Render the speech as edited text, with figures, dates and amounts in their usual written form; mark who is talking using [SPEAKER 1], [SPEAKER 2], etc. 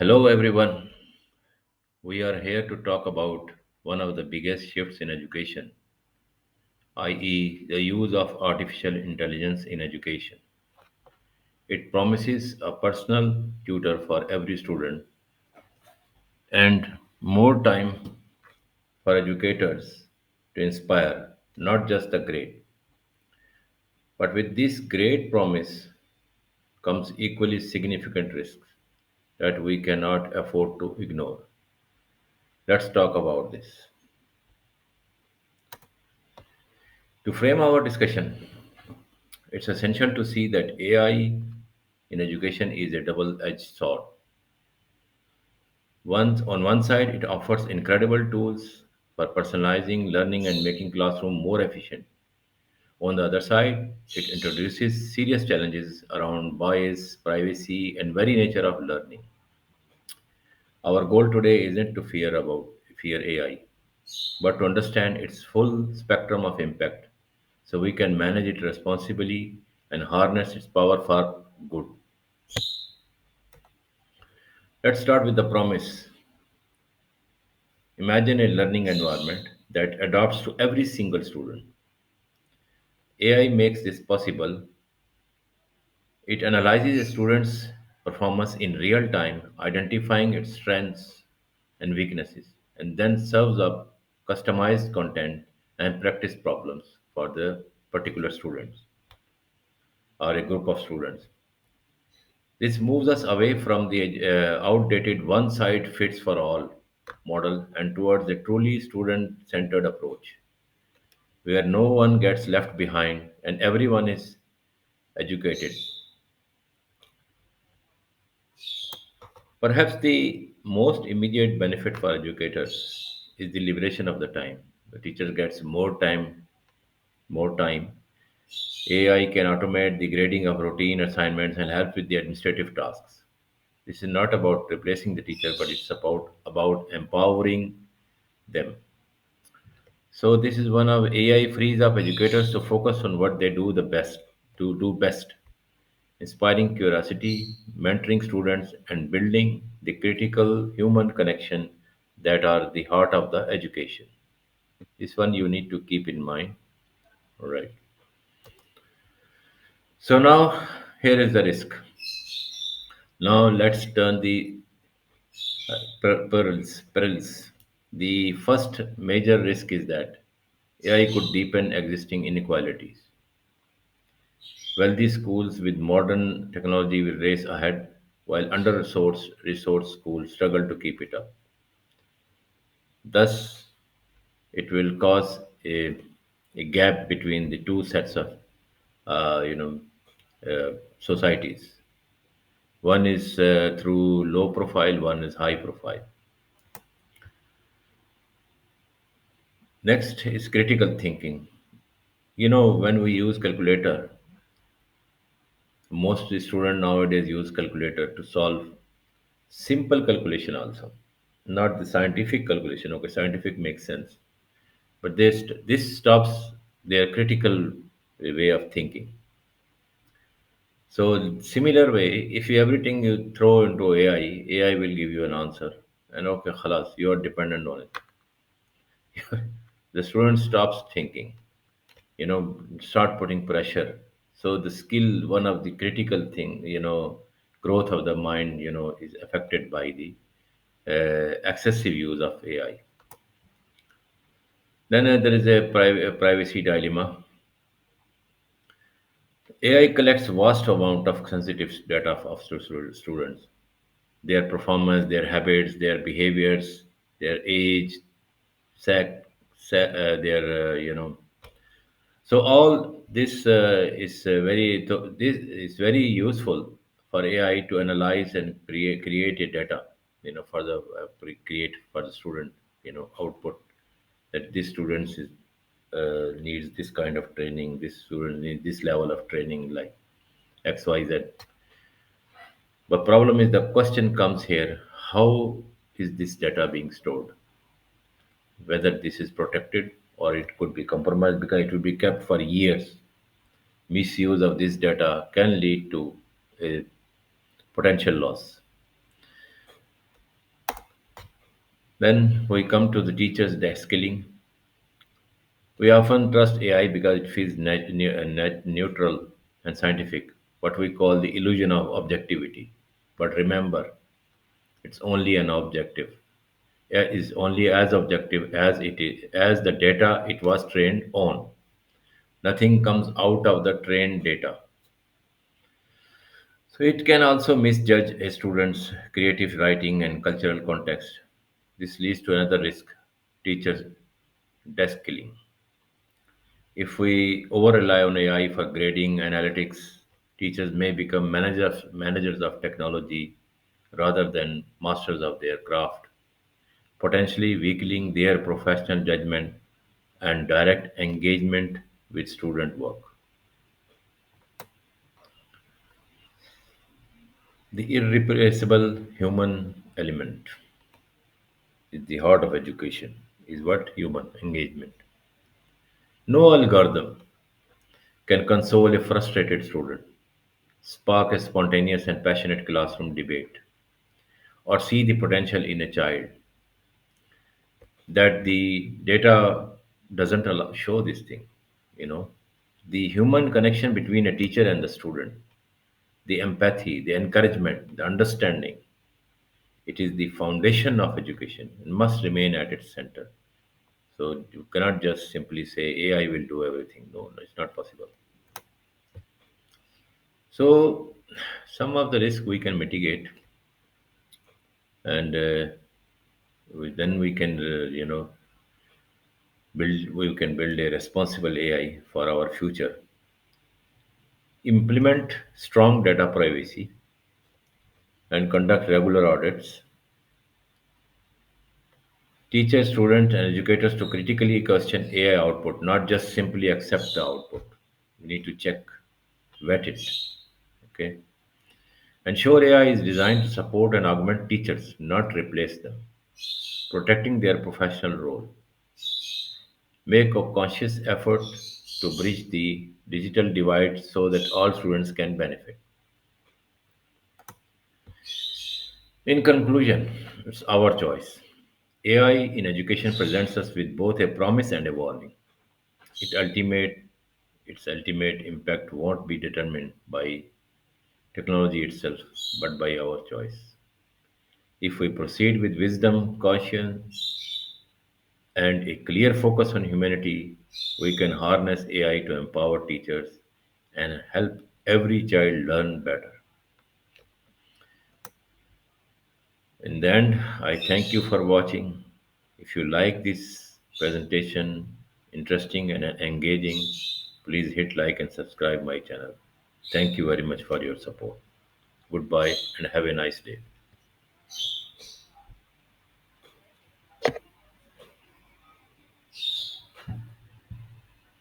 [SPEAKER 1] Hello, everyone. We are here to talk about one of the biggest shifts in education, i.e., the use of artificial intelligence in education. It promises a personal tutor for every student and more time for educators to inspire not just the great. But with this great promise comes equally significant risks that we cannot afford to ignore. Let's talk about this. To frame our discussion, it's essential to see that AI in education is a double edged sword. On one side, it offers incredible tools for personalizing learning and making classroom more efficient. On the other side, it introduces serious challenges around bias, privacy, and very nature of learning. Our goal today isn't to fear AI, but to understand its full spectrum of impact so we can manage it responsibly and harness its power for good. Let's start with the promise. Imagine a learning environment that adapts to every single student. AI makes this possible. It analyzes a student's performance in real time, identifying its strengths and weaknesses, and then serves up customized content and practice problems for the particular students or a group of students. This moves us away from the outdated one size fits for all model and towards a truly student centered approach where no one gets left behind and everyone is educated. Perhaps the most immediate benefit for educators is the liberation of the time. The teacher gets more time. AI can automate the grading of routine assignments and help with the administrative tasks. This is not about replacing the teacher, but it's about empowering them. So this is one of AI frees up educators to focus on what they do best, inspiring curiosity, mentoring students, and building the critical human connection that are the heart of the education. This one you need to keep in mind. All right. So now here is the risk. Now let's turn the perils. The first major risk is that AI could deepen existing inequalities. Wealthy schools with modern technology will race ahead, while under resourced schools struggle to keep it up. Thus, it will cause a gap between the two sets of uh, you know societies. One is through low profile, one is high profile. Next is critical thinking. When we use calculator, most students nowadays use calculator to solve simple calculation also, not the scientific calculation. Okay, scientific makes sense, but this stops their critical way of thinking. So similar way, if you everything you throw into AI will give you an answer, and okay, khalas, you are dependent on it. The student stops thinking. Start putting pressure. So the skill, one of the critical thing, growth of the mind, is affected by the excessive use of AI. Then there is a privacy dilemma. AI collects vast amount of sensitive data of students, their performance, their habits, their behaviors, their age, their so all this this is very useful for AI to analyze and create a data, for the create for the student, output that this students needs this kind of training, this student needs this level of training like XYZ. But problem is the question comes here: how is this data being stored? Whether this is protected or it could be compromised because it will be kept for years. Misuse of this data can lead to a potential loss. Then we come to the teachers' skilling. We often trust AI because it feels neutral and scientific, what we call the illusion of objectivity. But remember, it's only an objective. AI is only as objective as it is as the data it was trained on. Nothing comes out of the trained data. So it can also misjudge a student's creative writing and cultural context. This leads to another risk, teachers' desk killing. If we over rely on AI for grading analytics, teachers may become managers of technology rather than masters of their craft, potentially weakening their professional judgment and direct engagement with student work. The irreplaceable human element is the heart of education, is what human engagement. No algorithm can console a frustrated student, spark a spontaneous and passionate classroom debate, or see the potential in a child that the data doesn't show this thing. You know, the human connection between a teacher and the student, the empathy, the encouragement, the understanding, it is the foundation of education and must remain at its center. So you cannot just simply say AI will do everything. No, no, it's not possible. So some of the risk we can mitigate, and then we can, we can build a responsible AI for our future. Implement strong data privacy and conduct regular audits. Teach students, and educators to critically question AI output, not just simply accept the output. We need to check, vet it. Okay. Ensure AI is designed to support and augment teachers, not replace them. Protecting their professional role. Make a conscious effort to bridge the digital divide so that all students can benefit. In conclusion, it's our choice. AI in education presents us with both a promise and a warning. It ultimate, its ultimate impact won't be determined by technology itself, but by our choice. If we proceed with wisdom, caution, and a clear focus on humanity, we can harness AI to empower teachers and help every child learn better. In the end, I thank you for watching. If you like this presentation, interesting and engaging, please hit like and subscribe my channel. Thank you very much for your support. Goodbye and have a nice day.